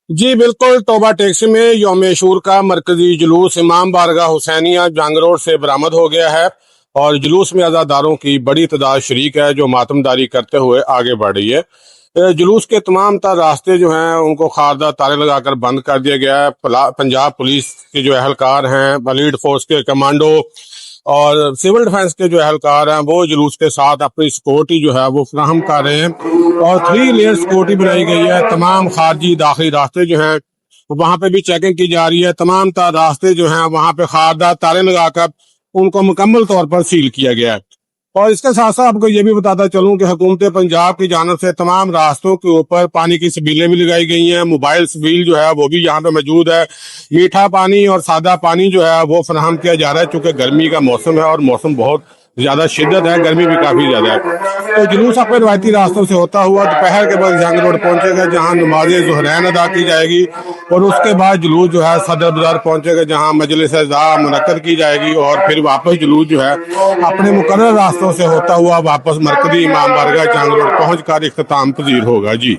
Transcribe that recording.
जी बिल्कुल, तौबा टैक्सी में यौम अशूर का मरकजी जुलूस इमाम बारगाह हुसैनिया जंग रोड से बरामद हो गया है और जुलूस में अज़ादारों की बड़ी तादाद शरीक है जो मातमदारी करते हुए आगे बढ़ रही है। जुलूस के तमाम तर रास्ते जो हैं उनको खारदा तारे लगाकर बंद कर दिया गया है। पंजाब पुलिस के जो अहलकार हैं, बलीड फोर्स के कमांडो और सिविल डिफेंस के जो अहलकार हैं वो जुलूस के साथ अपनी सिक्योरिटी जो है वो फराहम कर रहे हैं और 3 लेयर सिक्योरिटी बनाई गई है। तमाम खारजी दाखिली रास्ते जो हैं वहां पे भी चेकिंग की जा रही है। तमाम रास्ते जो हैं वहां पे खारदार ताले लगाकर उनको मुकम्मल तौर पर सील किया गया है। और इसके साथ साथ आपको ये भी बताता चलूं कि हुकूमत पंजाब की जानब से तमाम रास्तों के ऊपर पानी की सबीलें भी लगाई गई हैं। मोबाइल सबील जो है वो भी यहाँ पे मौजूद है। मीठा पानी और सादा पानी जो है वो फराहम किया जा रहा है चूंकि गर्मी का मौसम है और मौसम बहुत ज्यादा शिद्दत है, गर्मी भी काफी ज्यादा है। तो जुलूस अपने रवायती रास्तों से होता हुआ दोपहर के बाद जंग रोड पहुंचेगा जहां नमाज ज़ुहरैन अदा की जाएगी और उसके बाद जुलूस जो है सदर बाजार पहुंचेगा जहां मजलिस अज़ा मुनक्कद की जाएगी और फिर वापस जुलूस जो है अपने मुकर्रर रास्तों से होता हुआ वापस मरकजी इमाम बारगाह जंग रोड पहुंच कर इख्तिताम पजीर होगा। जी।